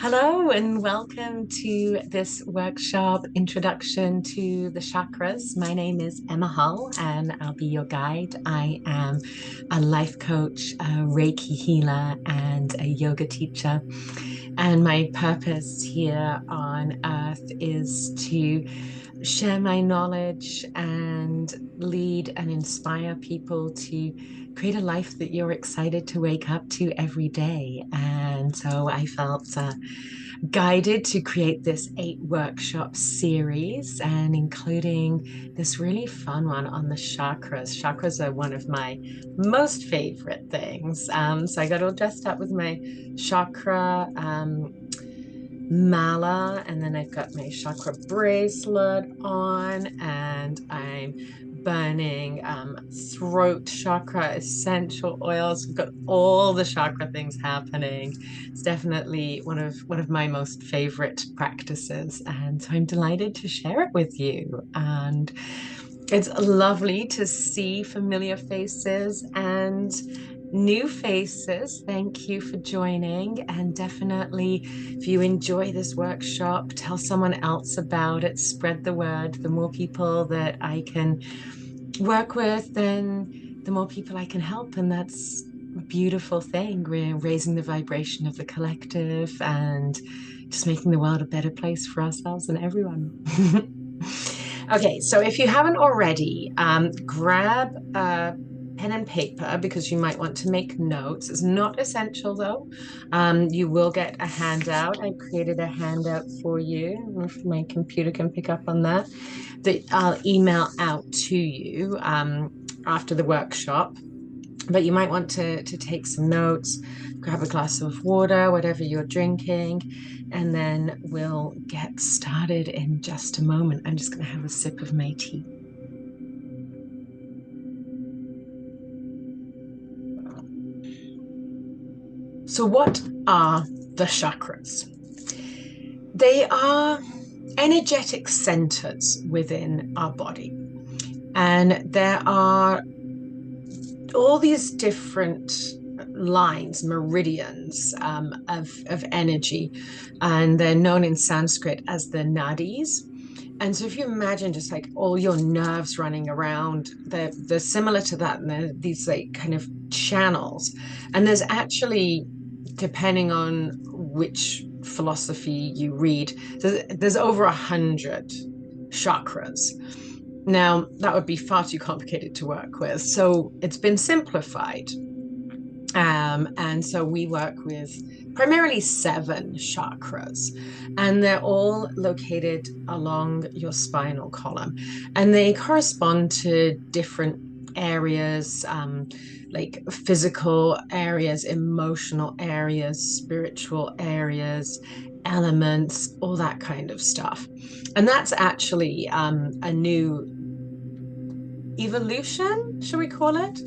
Hello and welcome to this workshop introduction to the chakras. My name is Emma Hull and I'll be your guide. I am a life coach, a Reiki healer, and a yoga teacher. And my purpose here on earth is to share my knowledge and lead and inspire people to create a life that you're excited to wake up to every day. And so I felt guided to create this 8 workshop series, and including this really fun one on the chakras. Chakras are one of my most favorite things. So I got all dressed up with my chakra mala, and then I've got my chakra bracelet on, and I'm burning throat chakra essential oils. We've got all the chakra things happening. It's definitely one of my most favorite practices, and so I'm delighted to share it with you. And it's lovely to see familiar faces and new faces. Thank you for joining. And definitely, if you enjoy this workshop, tell someone else about it, spread the word. The more people that I can work with, then the more people I can help. And that's a beautiful thing. We're raising the vibration of the collective and just making the world a better place for ourselves and everyone. Okay, so if you haven't already, grab a pen and paper because you might want to make notes. It's not essential though. You will get a handout. I created a handout for you. I don't know if my computer can pick up on that, that I'll email out to you after the workshop. But you might want to take some notes, grab a glass of water, whatever you're drinking, and then we'll get started in just a moment. I'm just going to have a sip of my tea. So, what are the chakras? They are energetic centers within our body, and there are all these different lines, meridians of energy, and they're known in Sanskrit as the nadis. And so if you imagine just like all your nerves running around, they're similar to that, and they're these like kind of channels. And there's actually, depending on which philosophy you read, there's over 100 chakras. Now, that would be far too complicated to work with. So it's been simplified. And so we work with primarily 7 chakras, and they're all located along your spinal column, and they correspond to different areas, like physical areas, emotional areas, spiritual areas, elements, all that kind of stuff. And that's actually a new evolution, shall we call it,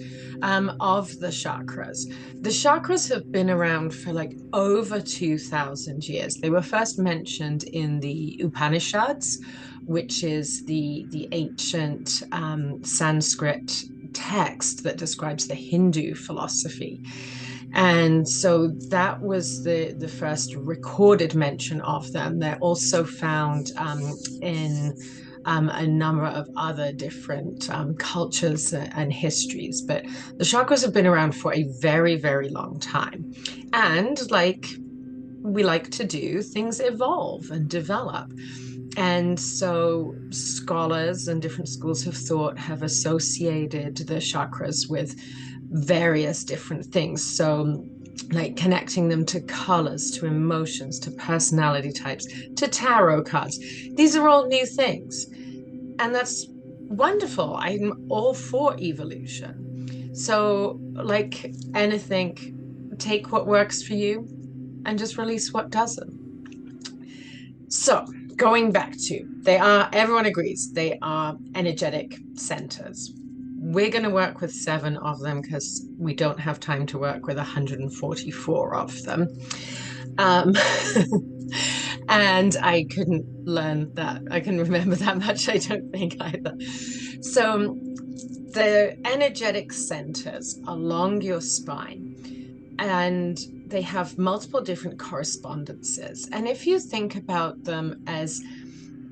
of the chakras. The chakras have been around for like over 2,000 years. They were first mentioned in the Upanishads, which is the ancient Sanskrit text that describes the Hindu philosophy. And so that was the first recorded mention of them. They're also found in a number of other different cultures and histories. But the chakras have been around for a very, very long time. And like we like to do, things evolve and develop. And so scholars and different schools of thought have associated the chakras with various different things. So like connecting them to colors, to emotions, to personality types, to tarot cards. These are all new things. And that's wonderful. I'm all for evolution. So, like anything, take what works for you and just release what doesn't. So, going back to, everyone agrees, they are energetic centers. We're going to work with 7 of them because we don't have time to work with 144 of them. Um, and I couldn't learn that. I can remember that much, I don't think either. So, the energetic centers along your spine, and they have multiple different correspondences. And if you think about them as,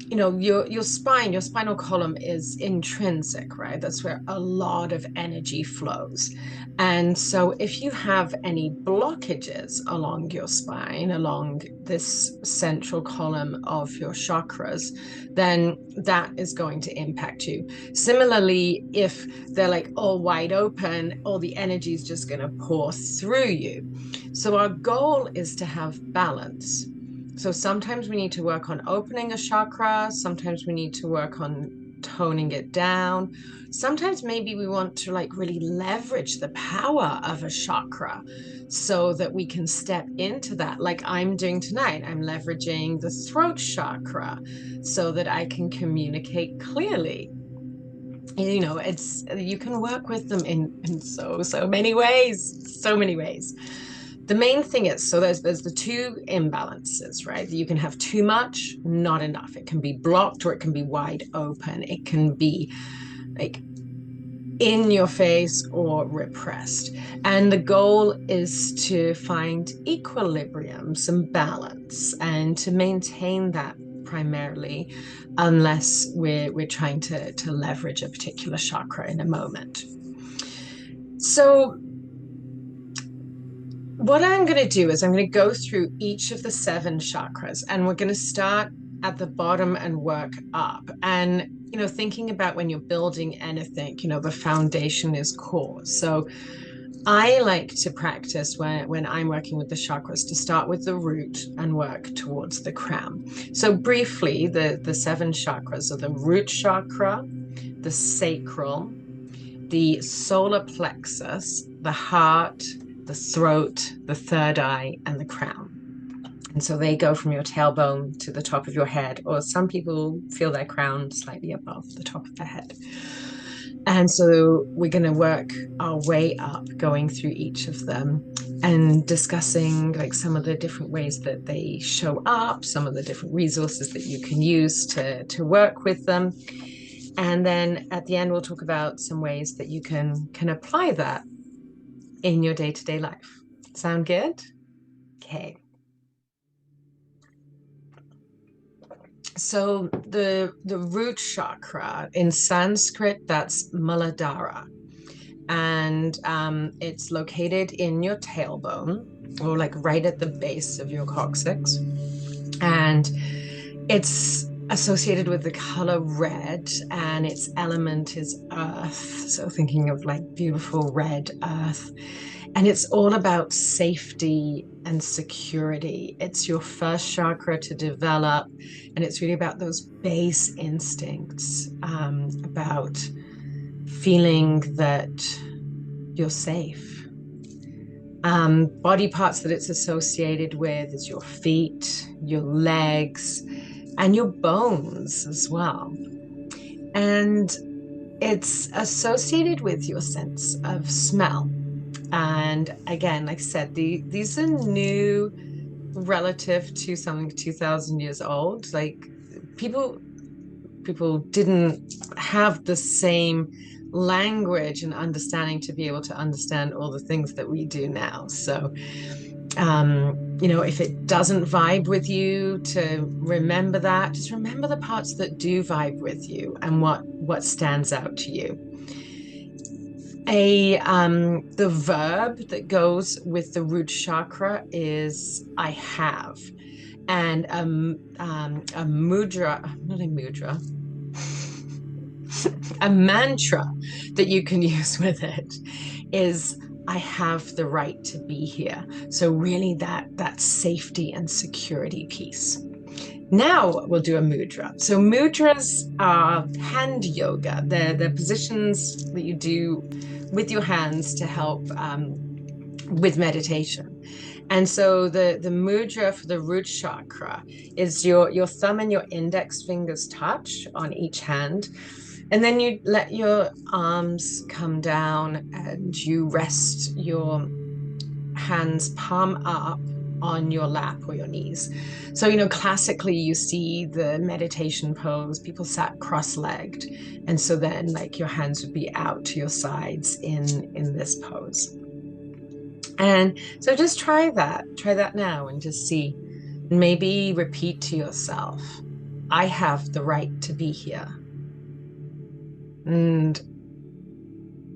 you know, your spine, your spinal column is intrinsic, right? That's where a lot of energy flows. And so if you have any blockages along your spine, along this central column of your chakras, then that is going to impact you. Similarly, if they're like all wide open, all the energy is just going to pour through you. So our goal is to have balance. So sometimes we need to work on opening a chakra. Sometimes we need to work on toning it down. Sometimes maybe we want to like really leverage the power of a chakra so that we can step into that, like I'm doing tonight. I'm leveraging the throat chakra so that I can communicate clearly. You know, it's, you can work with them in so many ways, so many ways. The main thing is, so there's the two imbalances, right? You can have too much, not enough. It can be blocked or it can be wide open. It can be like in your face or repressed. And the goal is to find equilibrium, some balance, and to maintain that primarily, unless we're trying to leverage a particular chakra in a moment. So what I'm going to do is I'm going to go through each of the 7 chakras, and we're going to start at the bottom and work up. And, you know, thinking about when you're building anything, you know, the foundation is core. So I like to practice when I'm working with the chakras to start with the root and work towards the crown. So briefly, the 7 chakras are the root chakra, the sacral, the solar plexus, the heart, the throat, the third eye, and the crown. And so they go from your tailbone to the top of your head, or some people feel their crown slightly above the top of their head. And so we're going to work our way up, going through each of them and discussing like some of the different ways that they show up, some of the different resources that you can use to work with them. And then at the end, we'll talk about some ways that you can apply that in your day-to-day life. Sound good? Okay. So the root chakra in Sanskrit, that's Muladhara. And it's located in your tailbone, or like right at the base of your coccyx. And it's associated with the color red, and its element is earth. So thinking of like beautiful red earth. And it's all about safety and security. It's your first chakra to develop, and it's really about those base instincts, about feeling that you're safe. Body parts that it's associated with is your feet, your legs, and your bones as well. And it's associated with your sense of smell. And again, like I said, these are new relative to something 2,000 years old. Like people didn't have the same language and understanding to be able to understand all the things that we do now. So you know, if it doesn't vibe with you, to remember that, just remember the parts that do vibe with you and what stands out to you. The verb that goes with the root chakra is I have. And a mudra, not a mudra, a mantra that you can use with it is I have the right to be here. So really that safety and security piece. Now we'll do a mudra. So mudras are hand yoga. They're positions that you do with your hands to help with meditation. And so the mudra for the root chakra is your thumb and your index fingers touch on each hand. And then you let your arms come down and you rest your hands palm up on your lap or your knees. So, you know, classically you see the meditation pose, people sat cross-legged. And so then like your hands would be out to your sides in this pose. And so just try that now and just see. Maybe repeat to yourself, I have the right to be here. And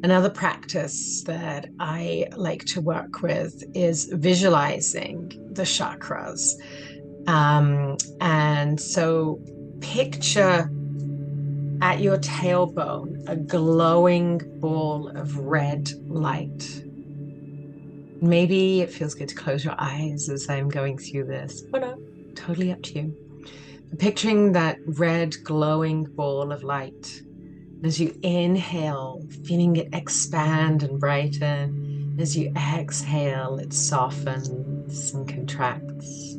another practice that I like to work with is visualizing the chakras. And so picture at your tailbone a glowing ball of red light. Maybe it feels good to close your eyes as I'm going through this. Oh no, totally up to you. Picturing that red glowing ball of light. As you inhale, feeling it expand and brighten. As you exhale, it softens and contracts.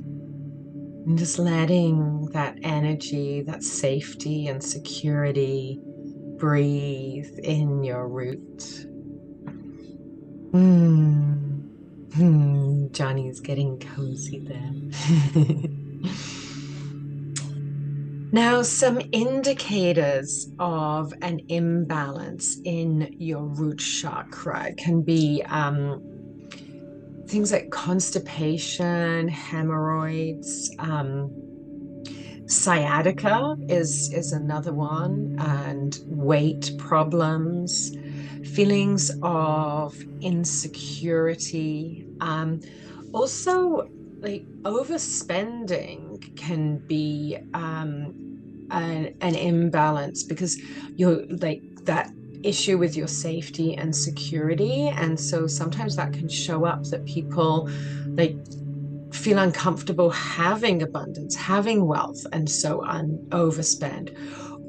And just letting that energy, that safety and security breathe in your root. Johnny's getting cozy there. Now, some indicators of an imbalance in your root chakra can be things like constipation, hemorrhoids, sciatica is another one, and weight problems, feelings of insecurity. Also, like overspending can be an imbalance because you're like that issue with your safety and security. And so sometimes that can show up that people like feel uncomfortable having abundance, having wealth, and so overspend.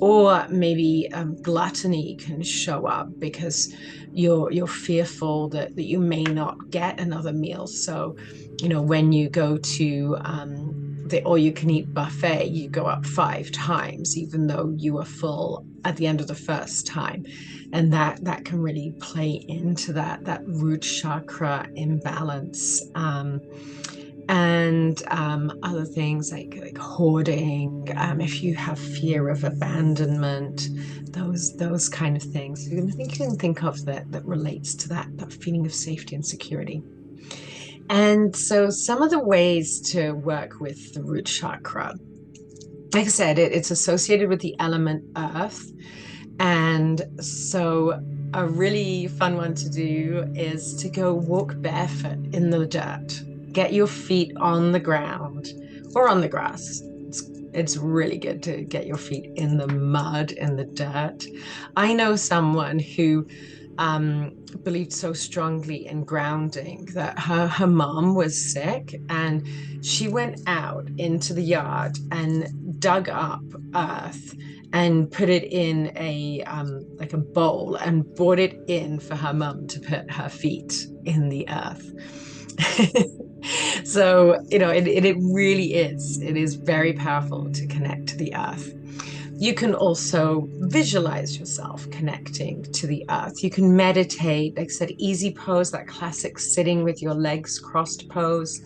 Or maybe gluttony can show up because you're fearful that you may not get another meal. So, when you go to the all-you-can-eat buffet, you go up 5 times, even though you are full at the end of the first time, and that can really play into that root chakra imbalance. And other things like hoarding, if you have fear of abandonment, those kind of things. So I think you can think of that relates to that feeling of safety and security. And so some of the ways to work with the root chakra, like I said, it's associated with the element earth. And so a really fun one to do is to go walk barefoot in the dirt. Get your feet on the ground or on the grass. It's really good to get your feet in the mud, in the dirt. I know someone who believed so strongly in grounding that her mom was sick, and she went out into the yard and dug up earth and put it in a like a bowl and brought it in for her mum to put her feet in the earth. So it really is very powerful to connect to the earth. You can also visualize yourself connecting to the earth. You can meditate, like I said, easy pose, that classic sitting with your legs crossed pose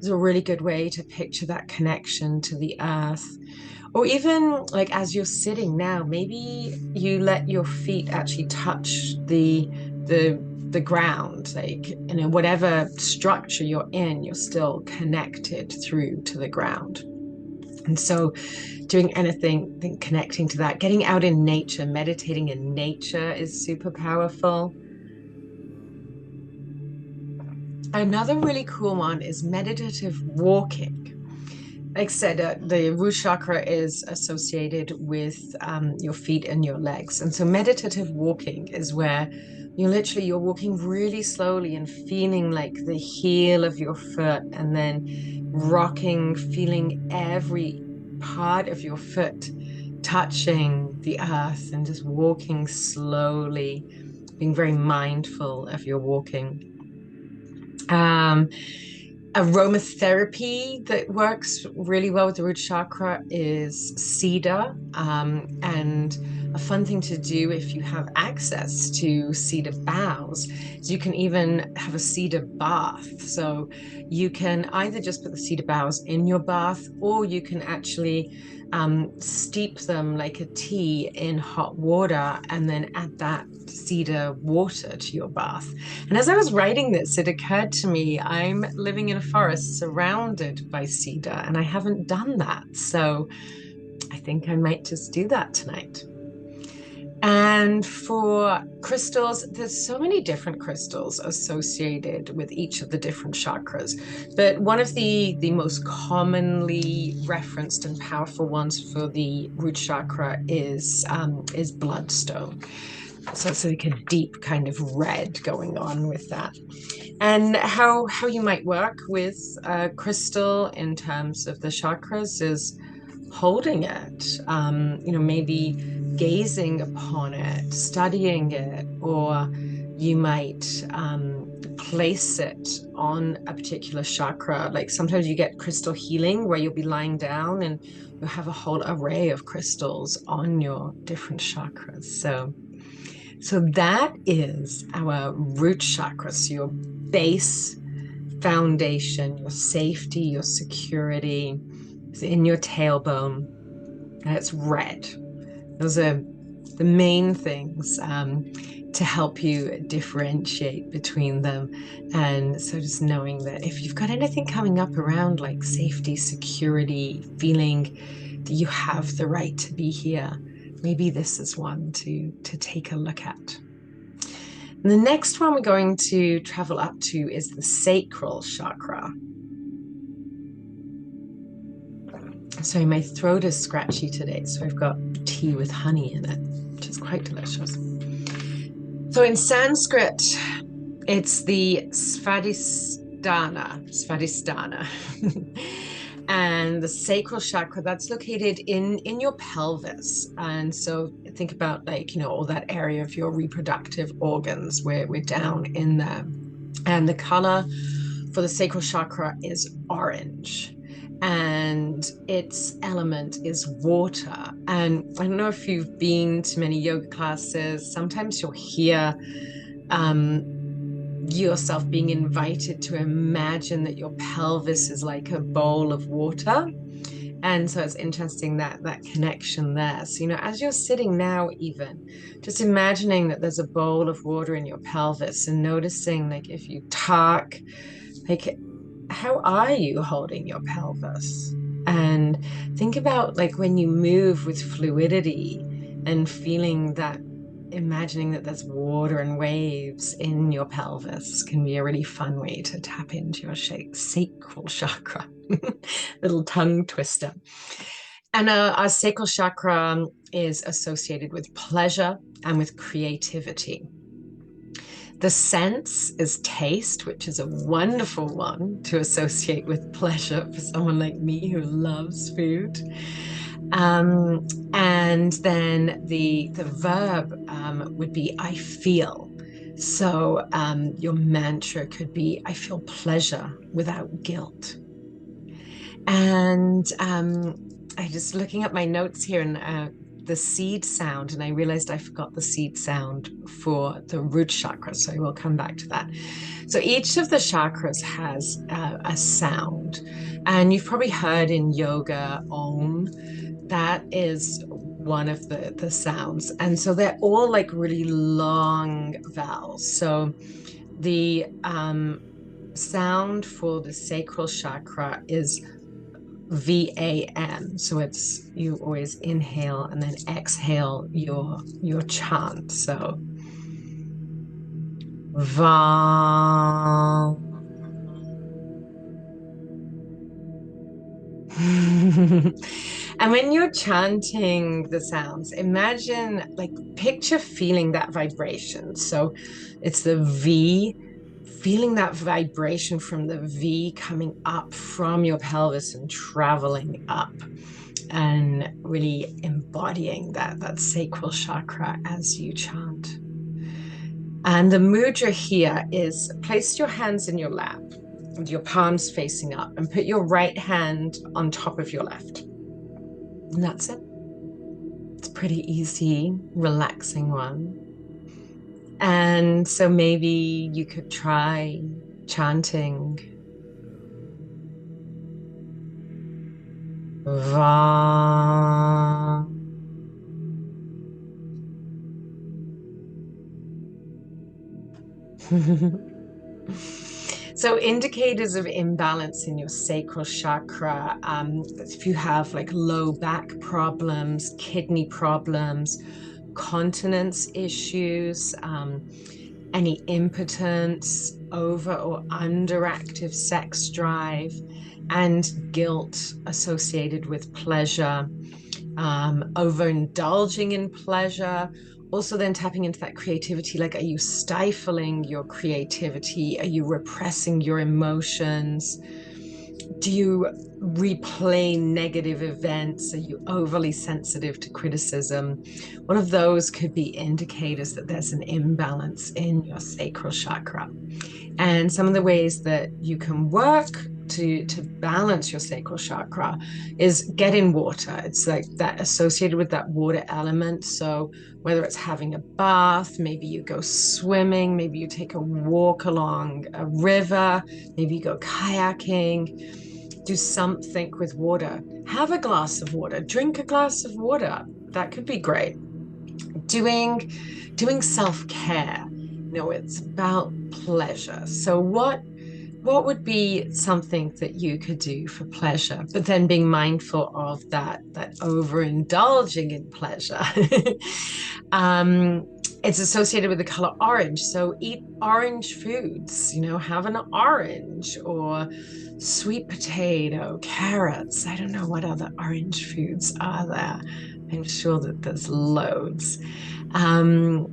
is a really good way to picture that connection to the earth. Or even like as you're sitting now, maybe you let your feet actually touch the ground, like whatever structure you're in, you're still connected through to the ground. And so doing anything, connecting to that, getting out in nature, meditating in nature is super powerful. Another really cool one is meditative walking. Like I said, the root chakra is associated with your feet and your legs. And so meditative walking is where you're walking really slowly and feeling like the heel of your foot, and then rocking, feeling every part of your foot touching the earth, and just walking slowly, being very mindful of your walking. Um, Aromatherapy that works really well with the root chakra is cedar, and a fun thing to do if you have access to cedar boughs is you can even have a cedar bath. So you can either just put the cedar boughs in your bath, or you can actually steep them like a tea in hot water and then add that cedar water to your bath. And as I was writing this, it occurred to me I'm living in a forest surrounded by cedar, and I haven't done that. So I think I might just do that tonight. And for crystals, there's so many different crystals associated with each of the different chakras. But one of the most commonly referenced and powerful ones for the root chakra is bloodstone. So it's like a deep kind of red going on with that. And how you might work with crystal in terms of the chakras is holding it, maybe gazing upon it, studying it, or you might place it on a particular chakra. Like sometimes you get crystal healing where you'll be lying down and you'll have a whole array of crystals on your different chakras. So that is our root chakra. So your base foundation, your safety, your security is in your tailbone, and it's red. Those are the main things to help you differentiate between them. And so just knowing that if you've got anything coming up around like safety, security, feeling that you have the right to be here, maybe this is one to take a look at. And the next one we're going to travel up to is the sacral chakra. Sorry, my throat is scratchy today, so I've got tea with honey in it, which is quite delicious. So in Sanskrit, it's the Svadhisthana. And the sacral chakra, that's located in your pelvis. And so think about all that area of your reproductive organs where we're down in there. And the color for the sacral chakra is orange. And its element is water. And I don't know if you've been to many yoga classes, sometimes you'll hear yourself being invited to imagine that your pelvis is like a bowl of water. And so it's interesting that connection there. So, as you're sitting now, even just imagining that there's a bowl of water in your pelvis and noticing, like, if you talk, like, how are you holding your pelvis? And think about like when you move with fluidity and feeling that, imagining that there's water and waves in your pelvis can be a really fun way to tap into your sacral chakra. Little tongue twister. And our sacral chakra is associated with pleasure and with creativity. The sense is taste, which is a wonderful one to associate with pleasure for someone like me who loves food. And then the verb would be I feel. So your mantra could be I feel pleasure without guilt. And I just looking at my notes here, and the seed sound, and I realized I forgot the seed sound for the root chakra, so I will come back to that. So each of the chakras has a sound, and you've probably heard in yoga Om. That is one of the sounds, and so they're all like really long vowels. So the sound for the sacral chakra is VAM. So it's, you always inhale and then exhale your chant. So VAM. And when you're chanting the sounds, imagine, like, picture feeling that vibration. So it's the V, feeling that vibration from the V coming up from your pelvis and traveling up, and really embodying that sacral chakra as you chant. And the mudra here is place your hands in your lap with your palms facing up and put your right hand on top of your left. And that's it. It's a pretty easy, relaxing one. And so maybe you could try chanting Va. So indicators of imbalance in your sacral chakra, if you have like low back problems, kidney problems, continence issues, any impotence, over or underactive sex drive, and guilt associated with pleasure, overindulging in pleasure. Also, then tapping into that creativity. Like, are you stifling your creativity? Are you repressing your emotions? Do you replay negative events? Are you overly sensitive to criticism? One of those could be indicators that there's an imbalance in your sacral chakra. And some of the ways that you can work to balance your sacral chakra is get in water. It's like that associated with that water element. So whether it's having a bath, maybe you go swimming, maybe you take a walk along a river, maybe you go kayaking, do something with water. Have a glass of water, drink a glass of water. That could be great. Doing self-care, it's about pleasure. So what would be something that you could do for pleasure, but then being mindful of that overindulging in pleasure? um, it's associated with the color orange. So eat orange foods, have an orange or sweet potato, carrots. I don't know what other orange foods are there. I'm sure that there's loads. Um,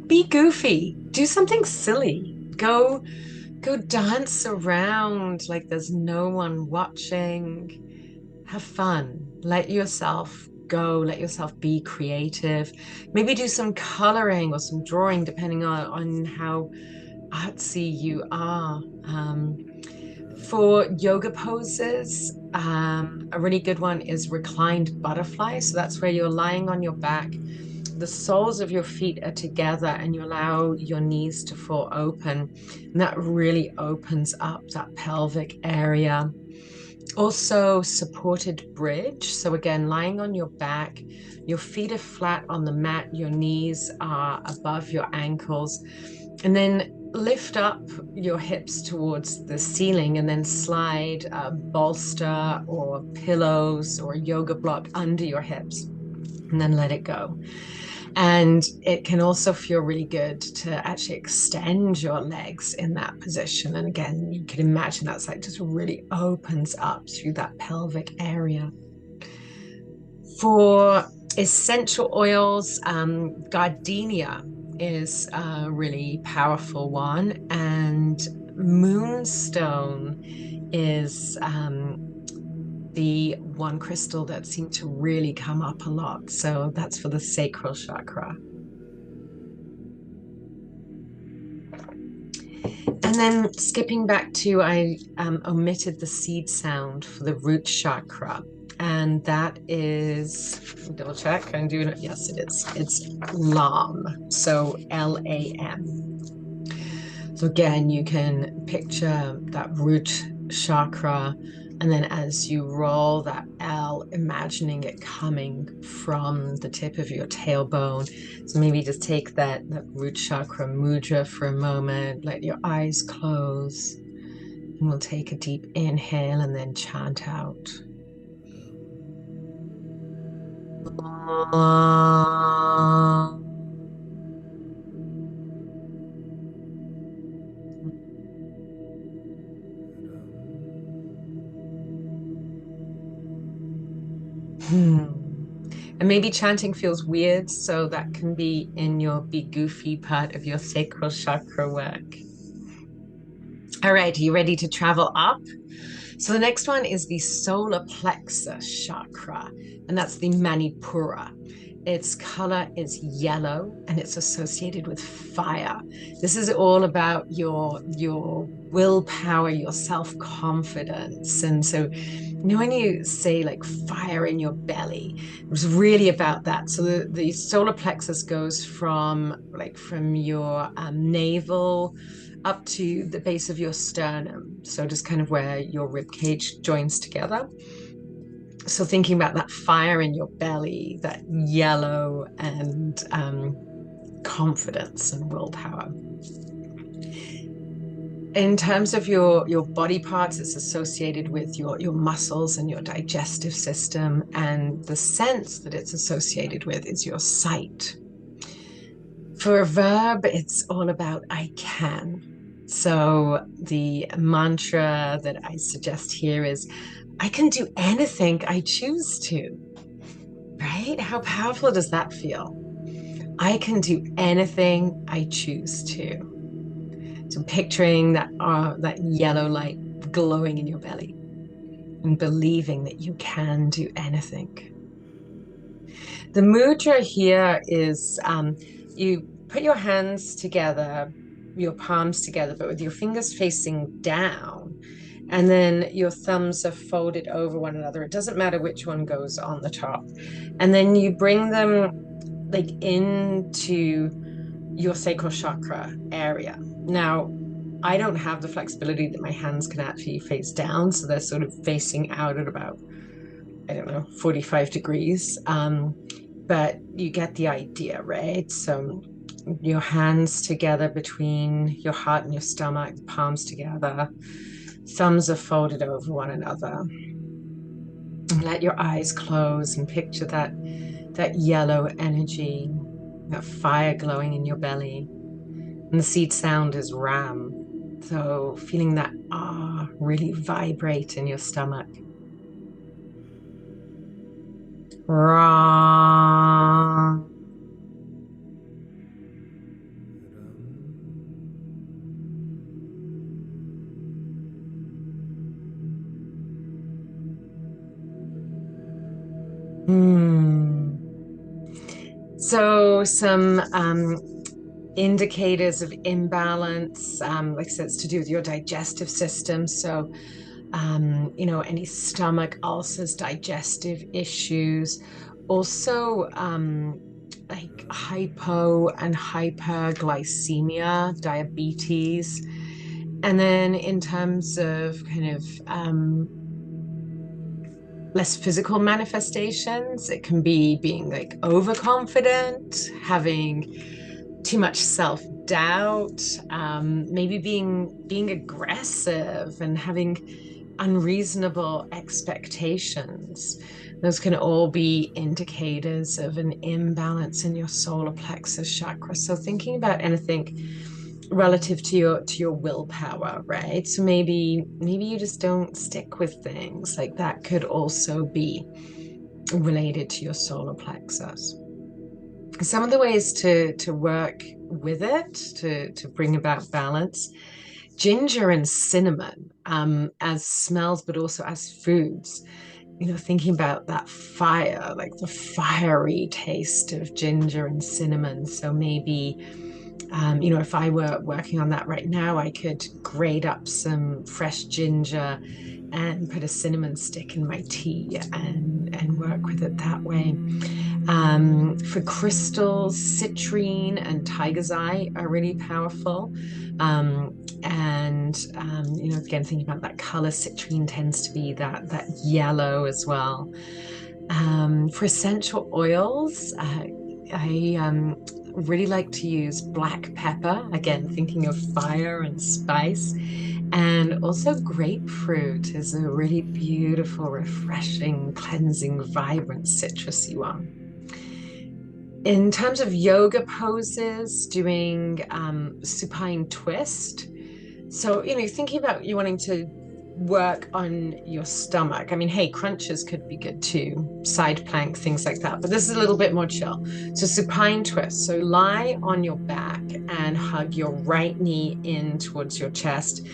be goofy, do something silly. Go dance around like there's no one watching. Have fun. Let yourself go. Let yourself be creative. Maybe do some coloring or some drawing, depending on how artsy you are. For yoga poses, a really good one is reclined butterfly. So that's where you're lying on your back, the soles of your feet are together, and you allow your knees to fall open. And that really opens up that pelvic area. Also, supported bridge. So, again, lying on your back, your feet are flat on the mat, your knees are above your ankles, and then lift up your hips towards the ceiling and then slide a bolster or pillows or a yoga block under your hips and then let it go. And it can also feel really good to actually extend your legs in that position. And again, you can imagine that's like just really opens up through that pelvic area. For essential oils, gardenia is a really powerful one, and moonstone is the one crystal that seemed to really come up a lot. So that's for the sacral chakra. And then skipping back to, I omitted the seed sound for the root chakra. And that is, double check, I'm doing it. Yes, it is. It's Lam. So Lam. So again, you can picture that root chakra. And then as you roll that L, imagining it coming from the tip of your tailbone. So maybe just take that root chakra mudra for a moment. Let your eyes close. And we'll take a deep inhale and then chant out. And maybe chanting feels weird, so that can be in your be goofy part of your sacral chakra work. All right, are you ready to travel up? So the next one is the solar plexus chakra, and that's the Manipura. Its color is yellow and it's associated with fire. This is all about your willpower, your self-confidence. And so, when you say like fire in your belly, it was really about that. So the solar plexus goes from your navel up to the base of your sternum. So just kind of where your rib cage joins together. So thinking about that fire in your belly, that yellow and confidence and willpower. In terms of your body parts, it's associated with your muscles and your digestive system, and the sense that it's associated with is your sight. For a verb, it's all about I can. So the mantra that I suggest here is I can do anything I choose to. Right? How powerful does that feel? I can do anything I choose to. So picturing that yellow light glowing in your belly and believing that you can do anything. The mudra here is you put your hands together, your palms together, but with your fingers facing down. And then your thumbs are folded over one another. It doesn't matter which one goes on the top. And then you bring them like into your sacral chakra area. Now, I don't have the flexibility that my hands can actually face down, so they're sort of facing out at about, I don't know, 45 degrees. But you get the idea, right? So your hands together between your heart and your stomach, palms together, thumbs are folded over one another. And let your eyes close and picture that yellow energy, that fire glowing in your belly. And the seed sound is ram. So feeling that really vibrate in your stomach. Ra. Hmm. So some indicators of imbalance, like I said, it's to do with your digestive system. So, any stomach ulcers, digestive issues, also like hypo and hyperglycemia, diabetes. And then in terms of kind of less physical manifestations, it can be being like overconfident, having too much self-doubt, maybe being aggressive and having unreasonable expectations. Those can all be indicators of an imbalance in your solar plexus chakra. So thinking about anything relative to your willpower, right? So maybe you just don't stick with things. Like that could also be related to your solar plexus. Some of the ways to work with it to bring about balance: ginger and cinnamon as smells, but also as foods. Thinking about that fire, like the fiery taste of ginger and cinnamon. So maybe, if I were working on that right now, I could grate up some fresh ginger and put a cinnamon stick in my tea and work with it that way. For crystals, citrine and tiger's eye are really powerful. Again, thinking about that color, citrine tends to be that yellow as well. For essential oils, I really like to use black pepper, again, thinking of fire and spice. And also grapefruit is a really beautiful, refreshing, cleansing, vibrant, citrusy one. In terms of yoga poses, doing supine twist. So, thinking about you wanting to work on your stomach. I mean, hey, crunches could be good too, side plank, things like that. But this is a little bit more chill. So, supine twist. So, lie on your back and hug your right knee in towards your chest.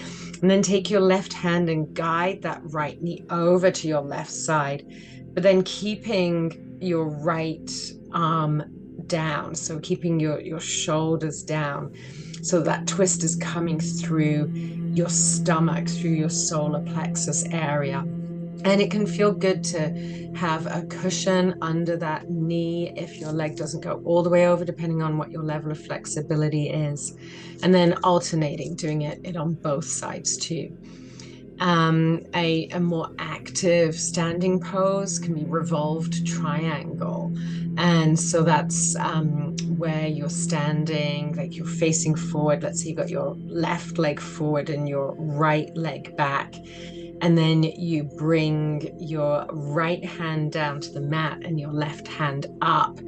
And then take your left hand and guide that right knee over to your left side, but then keeping your right arm down. So keeping your shoulders down. So that twist is coming through your stomach, through your solar plexus area. And it can feel good to have a cushion under that knee if your leg doesn't go all the way over, depending on what your level of flexibility is. And then alternating, doing it on both sides too. A more active standing pose can be revolved triangle. And so that's where you're standing, like you're facing forward. Let's say you got your left leg forward and your right leg back. And then you bring your right hand down to the mat and your left hand up,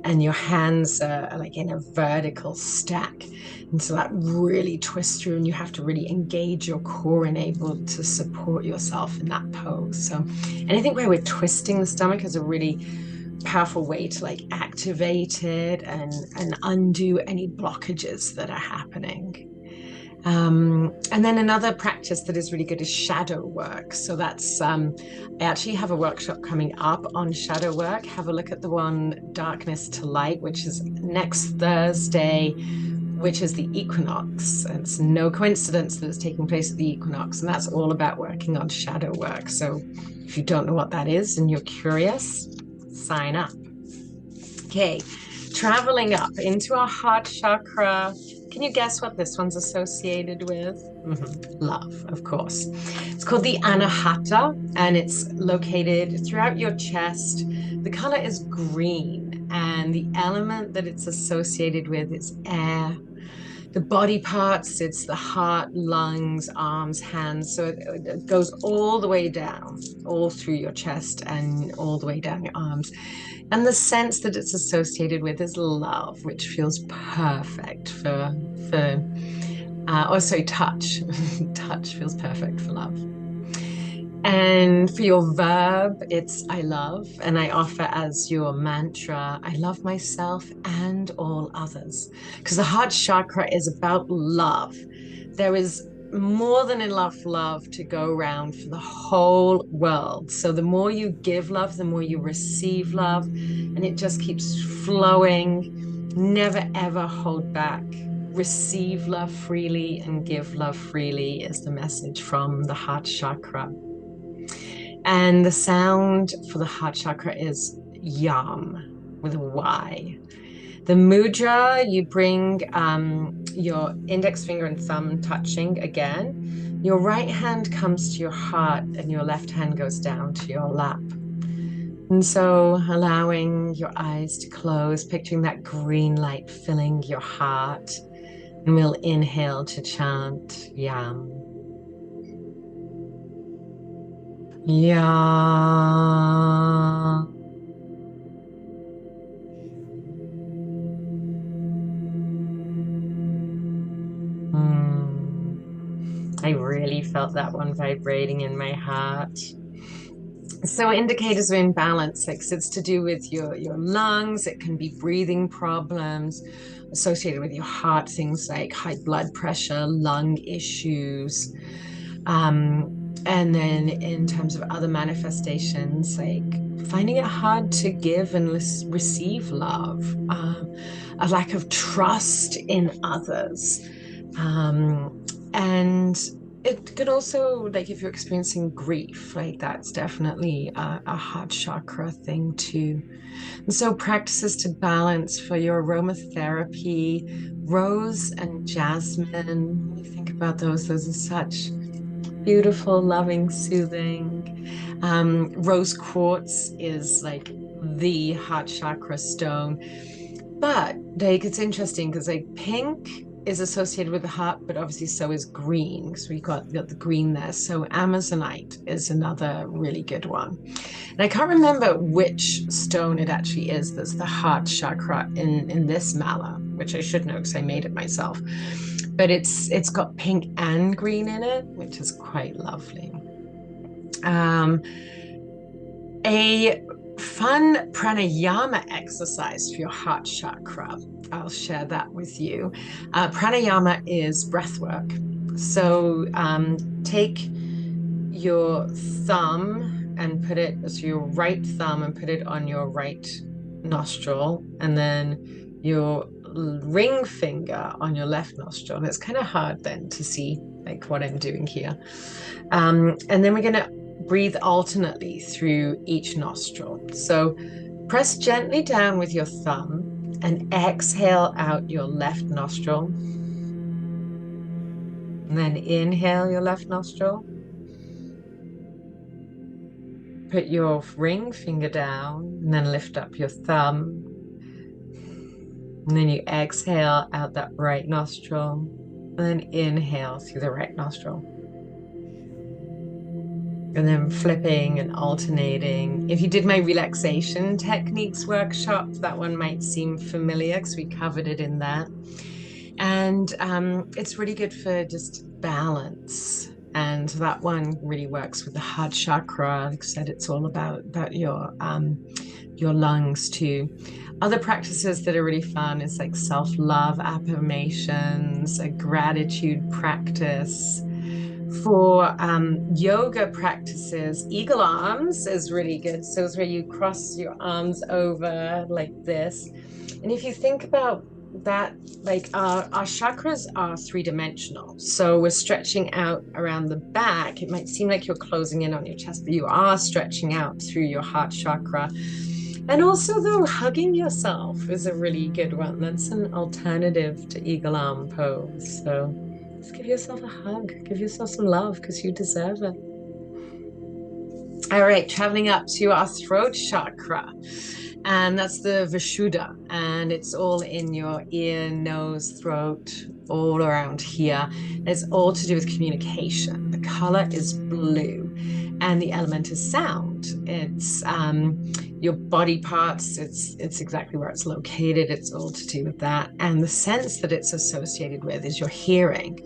and your hands are like in a vertical stack. And so that really twists through, and you have to really engage your core and able to support yourself in that pose. So anything where we're twisting the stomach is a really powerful way to like activate it and undo any blockages that are happening. And then another practice that is really good is shadow work. So that's, I actually have a workshop coming up on shadow work. Have a look at the one Darkness to Light, which is next Thursday, which is the equinox. And it's no coincidence that it's taking place at the equinox. And that's all about working on shadow work. So if you don't know what that is and you're curious, sign up. Okay, traveling up into our heart chakra. Can you guess what this one's associated with? Love, of course. It's called the Anahata, and it's located throughout your chest. The color is green, and the element that it's associated with is air. The body parts, it's the heart, lungs, arms, hands. So it goes all the way down, all through your chest and all the way down your arms. And the sense that it's associated with is love, which feels perfect for also touch. Touch feels perfect for love. And for your verb, it's I love, and I offer as your mantra, I love myself and all others. Because the heart chakra is about love. There is more than enough love to go around for the whole world. So the more you give love, the more you receive love, and it just keeps flowing. Never ever hold back. Receive love freely and give love freely is the message from the heart chakra. And the sound for the heart chakra is yam with a Y. The mudra, you bring your index finger and thumb touching again. Your right hand comes to your heart and your left hand goes down to your lap. And so allowing your eyes to close, picturing that green light filling your heart. And we'll inhale to chant yam. Yam. I really felt that one vibrating in my heart. So indicators of imbalance, like it's to do with your lungs. It can be breathing problems associated with your heart, things like high blood pressure, lung issues. And then in terms of other manifestations, like finding it hard to give and receive love, a lack of trust in others. And it could also, like if you're experiencing grief, like that's definitely a heart chakra thing too. And so practices to balance for your aromatherapy, rose and jasmine. When you think about those are such beautiful, loving, soothing. Rose quartz is like the heart chakra stone. But like it's interesting because like pink is associated with the heart, but obviously so is green. So we got the green there. So Amazonite is another really good one. And I can't remember which stone it actually is that's the heart chakra in this mala, which I should know because I made it myself. But it's got pink and green in it, which is quite lovely. A fun pranayama exercise for your heart chakra. I'll share that with you. Pranayama is breath work. So take your thumb and put it, so your right thumb and put it on your right nostril, and then your ring finger on your left nostril. And it's kind of hard then to see like what I'm doing here. And then we're going to breathe alternately through each nostril. So press gently down with your thumb and exhale out your left nostril. And then inhale your left nostril. Put your ring finger down and then lift up your thumb. And then you exhale out that right nostril. And then inhale through the right nostril. And then flipping and alternating. If you did my relaxation techniques workshop, that one might seem familiar because we covered it in that. And it's really good for just balance. And that one really works with the heart chakra. Like I said, it's all about your lungs too. Other practices that are really fun is like self-love affirmations, a gratitude practice. For yoga practices, eagle arms is really good. So it's where you cross your arms over like this. And if you think about that, like our chakras are three-dimensional. So we're stretching out around the back. It might seem like you're closing in on your chest, but you are stretching out through your heart chakra. And also, though, hugging yourself is a really good one. That's an alternative to eagle arm pose. So just give yourself a hug, give yourself some love because you deserve it. All right, traveling up to our throat chakra. And that's the Vishuddha. And it's all in your ear, nose, throat, all around here. And it's all to do with communication. The color is blue and the element is sound. It's your body parts. It's exactly where it's located. It's all to do with that. And the sense that it's associated with is your hearing.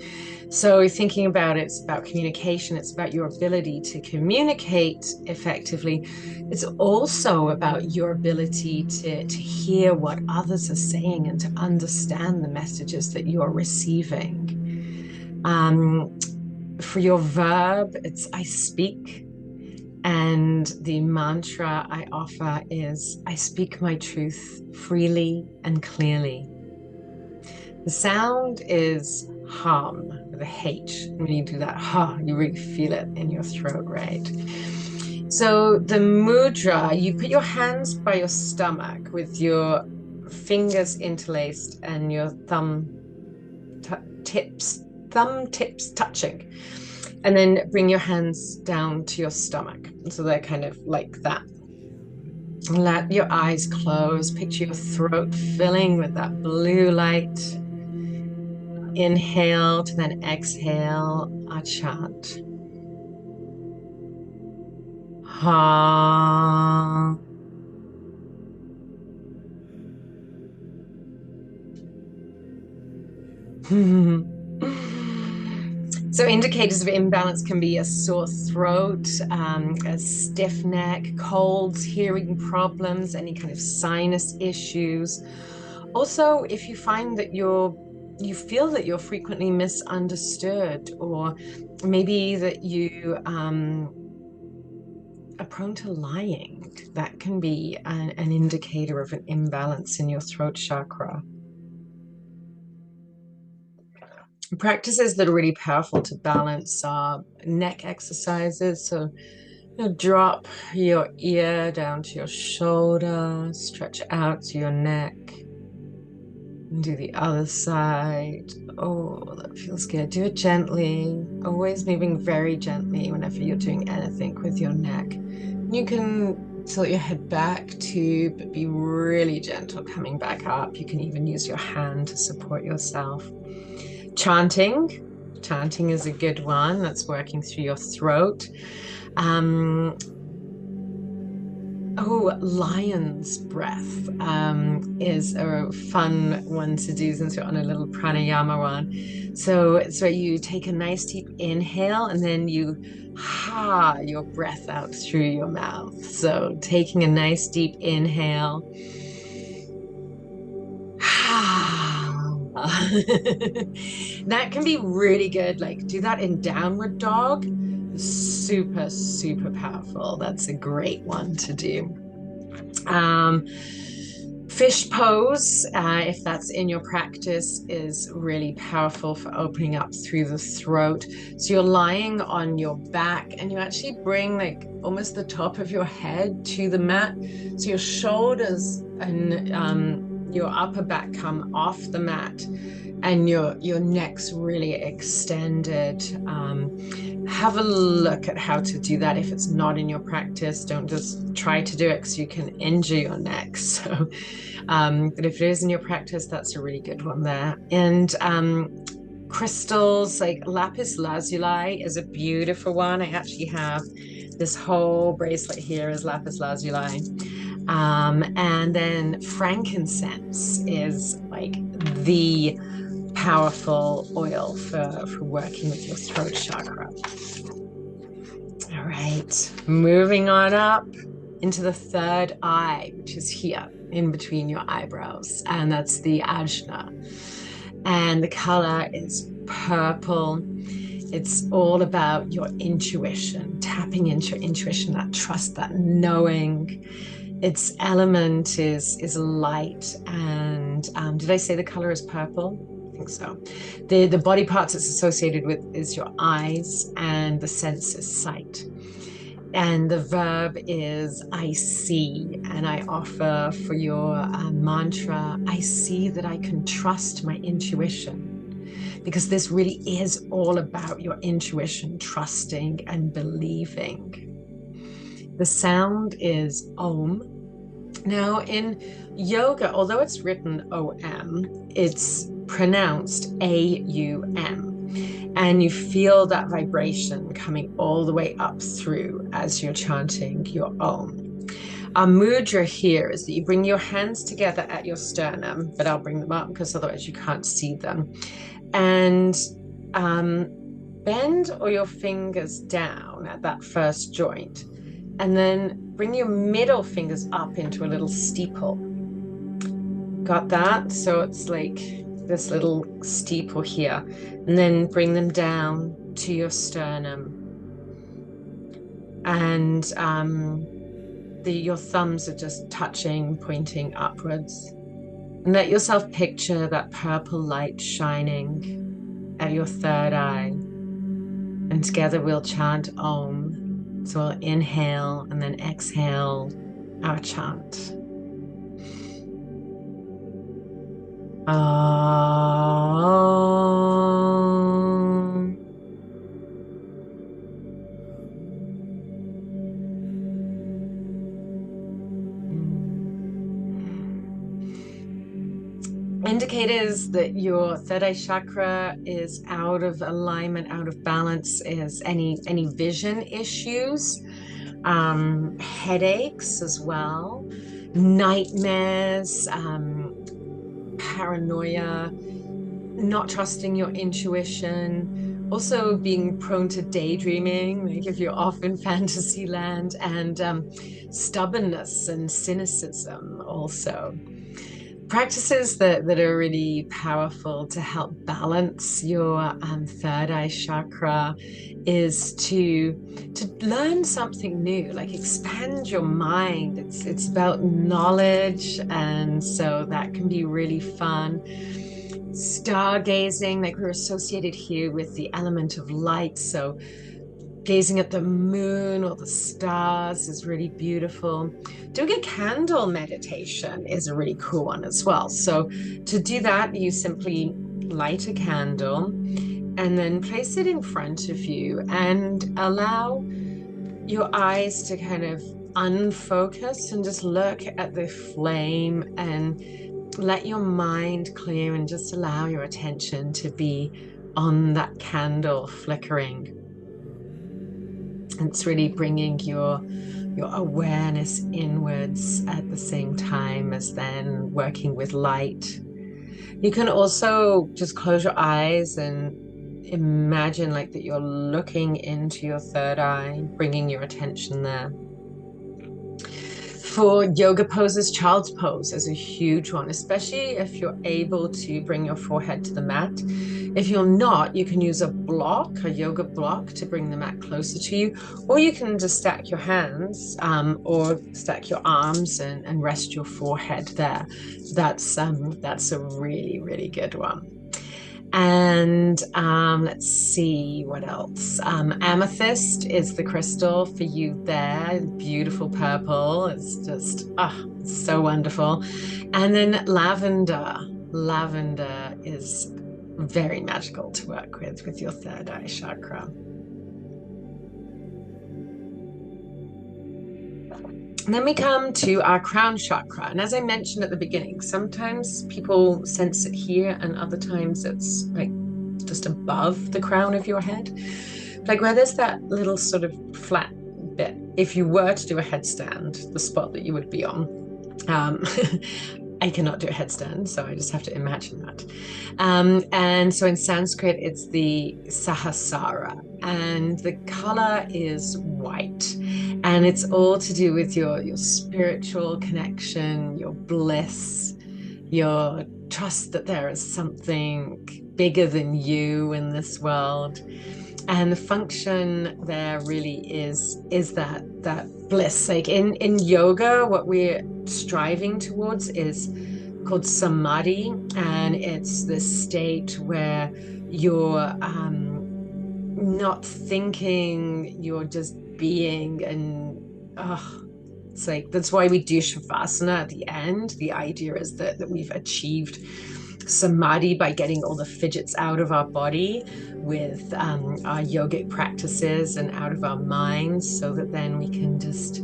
So thinking about it, it's about communication. It's about your ability to communicate effectively. It's also about your ability to hear what others are saying and to understand the messages that you're receiving. For your verb, it's I speak. And the mantra I offer is I speak my truth freely and clearly. The sound is hum with a H. When you do that ha, you really feel it in your throat, right? So the mudra, you put your hands by your stomach with your fingers interlaced and your thumb tips touching. And then bring your hands down to your stomach. So they're kind of like that. Let your eyes close. Picture your throat filling with that blue light. Inhale to then exhale a chant. Ha. So indicators of imbalance can be a sore throat, a stiff neck, colds, hearing problems, any kind of sinus issues. Also, if you find that you feel that you're frequently misunderstood, or maybe that you are prone to lying, that can be an indicator of an imbalance in your throat chakra. Practices that are really powerful to balance are neck exercises. So drop your ear down to your shoulder, stretch out to your neck, and do the other side. Oh, that feels good. Do it gently, always moving very gently whenever you're doing anything with your neck. You can tilt your head back too, but be really gentle coming back up. You can even use your hand to support yourself. Chanting is a good one. That's working through your throat. Lion's breath is a fun one to do since you're on a little pranayama one. So it's where you take a nice deep inhale and then you ha your breath out through your mouth. So taking a nice deep inhale. That can be really good. Like do that in downward dog. Super, super powerful. That's a great one to do. Fish pose, if that's in your practice, is really powerful for opening up through the throat. So you're lying on your back and you actually bring like almost the top of your head to the mat. So your shoulders and your upper back come off the mat and your neck's really extended. Have a look at how to do that. If it's not in your practice, don't just try to do it because you can injure your neck. So, but if it is in your practice, that's a really good one there. And crystals like lapis lazuli is a beautiful one. I actually have this whole bracelet here is lapis lazuli. And then frankincense is like the powerful oil for working with your throat chakra. All right, moving on up into the third eye, which is here in between your eyebrows, and that's the ajna. And the color is purple. It's all about your intuition, tapping into your intuition, that trust, that knowing. Its element is light. And did I say the color is purple? I think so. The body parts it's associated with is your eyes, and the sense is sight. And the verb is I see, and I offer for your mantra, I see that I can trust my intuition, because this really is all about your intuition, trusting and believing. The sound is Om. Now in yoga, although it's written OM, it's pronounced AUM. And you feel that vibration coming all the way up through as you're chanting your Om. Our mudra here is that you bring your hands together at your sternum, but I'll bring them up because otherwise you can't see them. And bend all your fingers down at that first joint. And then bring your middle fingers up into a little steeple. Got that? So it's like this little steeple here. And then bring them down to your sternum. And your thumbs are just touching, pointing upwards. And let yourself picture that purple light shining at your third eye. And together we'll chant Om. So we'll inhale and then exhale our chant. Om. Indicators that your third eye chakra is out of alignment, out of balance, is any vision issues, headaches as well, nightmares, paranoia, not trusting your intuition, also being prone to daydreaming, like if you're off in fantasy land, and stubbornness and cynicism also. Practices that are really powerful to help balance your third eye chakra is to learn something new, like expand your mind. It's about knowledge, and so that can be really fun. Stargazing, like we're associated here with the element of light, so gazing at the moon or the stars is really beautiful. Doing a candle meditation is a really cool one as well. So to do that, you simply light a candle and then place it in front of you and allow your eyes to kind of unfocus and just look at the flame and let your mind clear and just allow your attention to be on that candle flickering. It's really bringing your awareness inwards at the same time as then working with light. You can also just close your eyes and imagine like that you're looking into your third eye, bringing your attention there. For yoga poses, child's pose is a huge one, especially if you're able to bring your forehead to the mat. If you're not, you can use a block, a yoga block, to bring the mat closer to you, or you can just stack your hands or stack your arms and rest your forehead there. That's a really, really good one. And let's see what else. Amethyst is the crystal for you there. Beautiful purple. It's just, so wonderful. And then lavender. Lavender is very magical to work with your third eye chakra. And then we come to our crown chakra. And as I mentioned at the beginning, sometimes people sense it here, and other times it's like just above the crown of your head. Like where there's that little sort of flat bit. If you were to do a headstand, the spot that you would be on. I cannot do a headstand, so I just have to imagine that. And so in Sanskrit, it's the Sahasrara, and the color is white. And it's all to do with your spiritual connection, your bliss, your trust that there is something bigger than you in this world. And the function there really is that bliss. Like in yoga, what we're striving towards is called samadhi, and it's this state where you're not thinking, you're just being, and it's like that's why we do shavasana at the end. The idea is that we've achieved samadhi by getting all the fidgets out of our body with our yogic practices and out of our minds, so that then we can just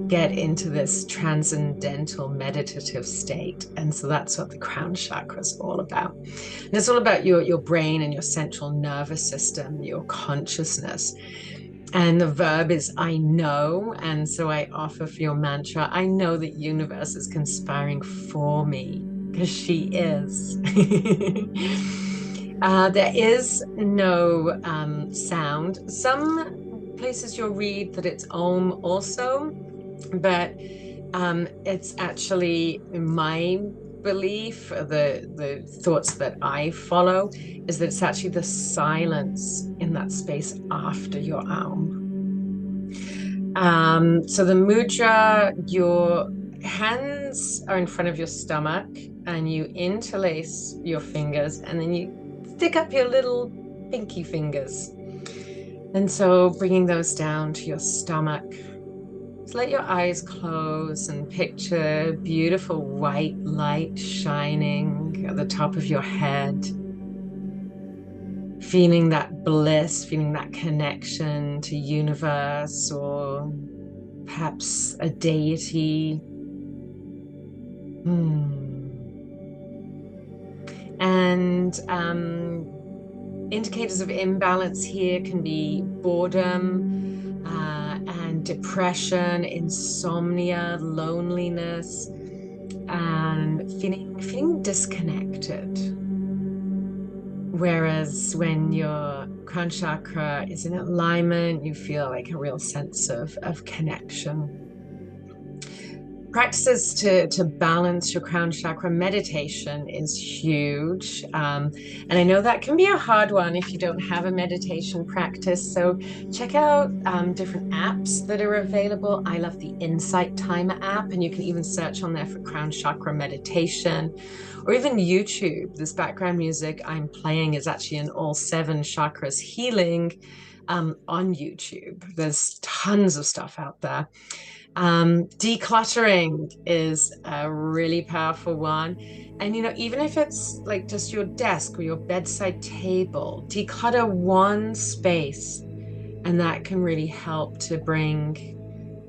get into this transcendental meditative state. And so that's what the crown chakra is all about. And it's all about your brain and your central nervous system, your consciousness. And the verb is I know. And so I offer for your mantra, I know the universe is conspiring for me, because she is. There is no sound. Some places you'll read that it's Om also, but it's actually my belief, the thoughts that I follow, is that it's actually the silence in that space after your Om. So the mudra, your hands are in front of your stomach, and you interlace your fingers, and then you stick up your little pinky fingers. And so bringing those down to your stomach. Just let your eyes close and picture beautiful white light shining at the top of your head. Feeling that bliss, feeling that connection to universe, or perhaps a deity. And indicators of imbalance here can be boredom and depression, insomnia, loneliness, and feeling disconnected. Whereas when your crown chakra is in alignment, you feel like a real sense of connection. Practices to balance your crown chakra. Meditation is huge. And I know that can be a hard one if you don't have a meditation practice. So check out different apps that are available. I love the Insight Timer app, and you can even search on there for crown chakra meditation, or even YouTube. This background music I'm playing is actually an all 7 chakras healing on YouTube. There's tons of stuff out there. Decluttering is a really powerful one. And, even if it's like just your desk or your bedside table, declutter one space, and that can really help to bring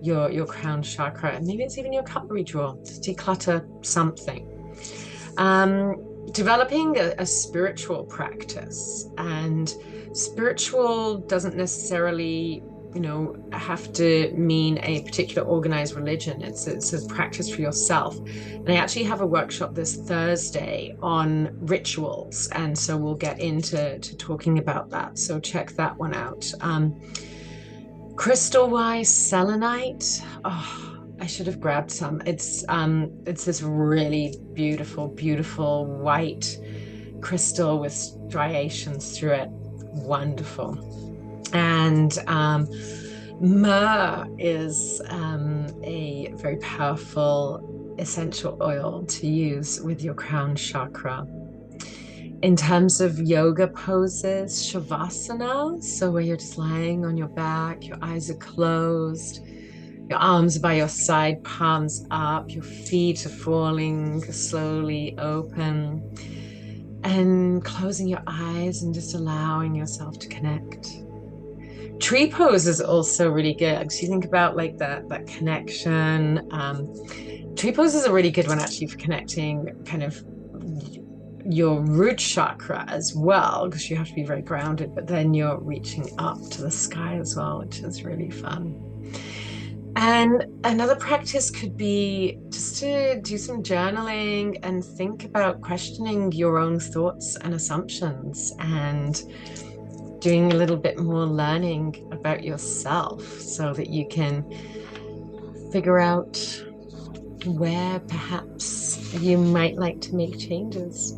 your crown chakra, and maybe it's even your cutlery drawer, to declutter something. Developing a spiritual practice, and spiritual doesn't necessarily have to mean a particular organized religion. It's a practice for yourself. And I actually have a workshop this Thursday on rituals, and so we'll get into talking about that. So check that one out. Crystal wise, selenite. I should have grabbed some. It's this really beautiful white crystal with striations through it. Wonderful. And myrrh is a very powerful essential oil to use with your crown chakra. In terms of yoga poses, shavasana, so where you're just lying on your back, your eyes are closed, your arms are by your side, palms up, your feet are falling slowly open, and closing your eyes and just allowing yourself to connect. Tree pose is also really good. So you think about like that connection. Tree pose is a really good one actually for connecting kind of your root chakra as well, because you have to be very grounded, but then you're reaching up to the sky as well, which is really fun. And another practice could be just to do some journaling and think about questioning your own thoughts and assumptions and doing a little bit more learning about yourself so that you can figure out where perhaps you might like to make changes.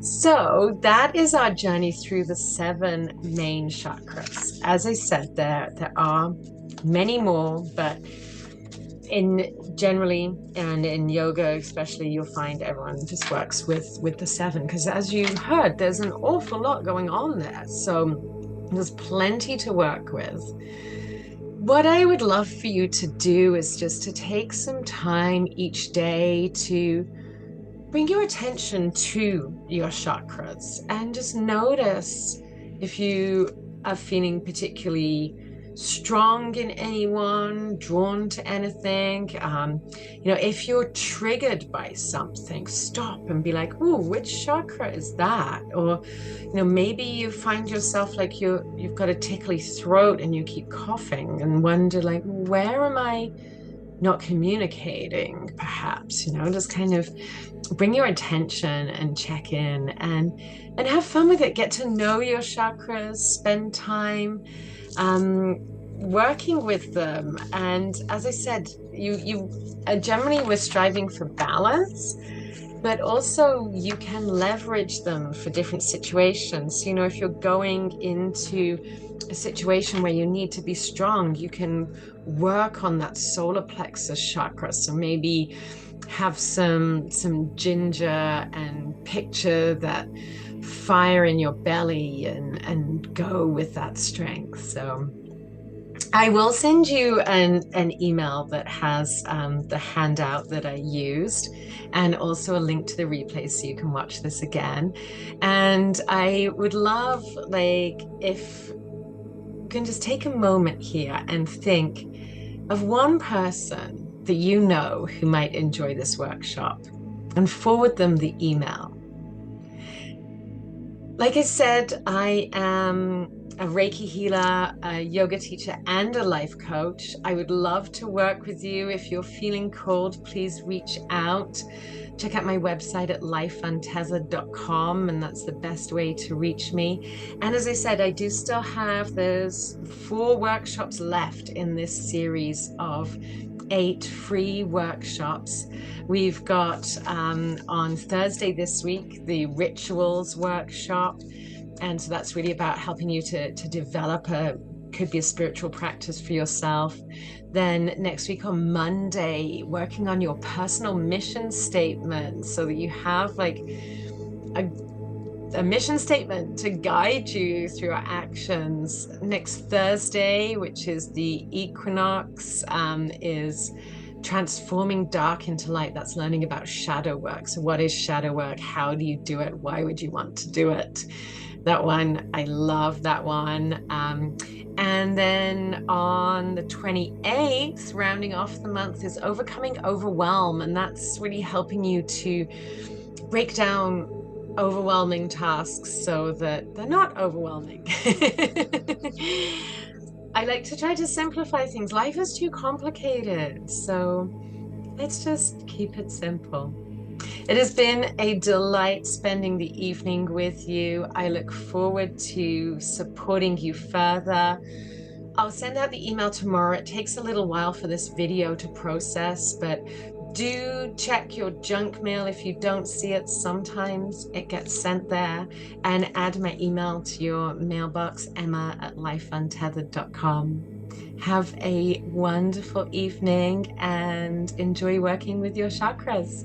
So that is our journey through the 7 main chakras. As I said, there are many more, but generally and in yoga especially, you'll find everyone just works with the 7, because as you heard, there's an awful lot going on there. So there's plenty to work with. What I would love for you to do is just to take some time each day to bring your attention to your chakras and just notice if you are feeling particularly strong in anyone, drawn to anything. If you're triggered by something, stop and be like, oh, which chakra is that? Or, maybe you find yourself like you've got a tickly throat and you keep coughing and wonder like, where am I not communicating? Perhaps, just kind of bring your attention and check in and have fun with it. Get to know your chakras, spend time working with them. And as I said, you generally we're striving for balance, but also you can leverage them for different situations. If you're going into a situation where you need to be strong, you can work on that solar plexus chakra. So maybe have some ginger and picture that fire in your belly and go with that strength. So I will send you an email that has the handout that I used, and also a link to the replay so you can watch this again. And I would love, if you can just take a moment here and think of one person that you know who might enjoy this workshop and forward them the email. Like I said, I am a Reiki healer, a yoga teacher, and a life coach. I would love to work with you. If you're feeling called, please reach out. Check out my website at lifeuntethered.com, and that's the best way to reach me. And as I said, I do still have those 4 workshops left in this series of 8 free workshops. We've got on Thursday this week the rituals workshop, and so that's really about helping you to develop could be a spiritual practice for yourself. Then next week on Monday, working on your personal mission statement so that you have like a mission statement to guide you through our actions. Next Thursday, which is the equinox, is transforming dark into light. That's learning about shadow work. So what is shadow work? How do you do it? Why would you want to do it? That one, I love that one. And then on the 28th, rounding off the month, is overcoming overwhelm. And that's really helping you to break down overwhelming tasks so that they're not overwhelming. I like to try to simplify things. Life is too complicated, so let's just keep it simple. It has been a delight spending the evening with you. I look forward to supporting you further. I'll send out the email tomorrow. It takes a little while for this video to process, but do check your junk mail if you don't see it. Sometimes it gets sent there. And add my email to your mailbox, emma@lifeuntethered.com. Have a wonderful evening and enjoy working with your chakras.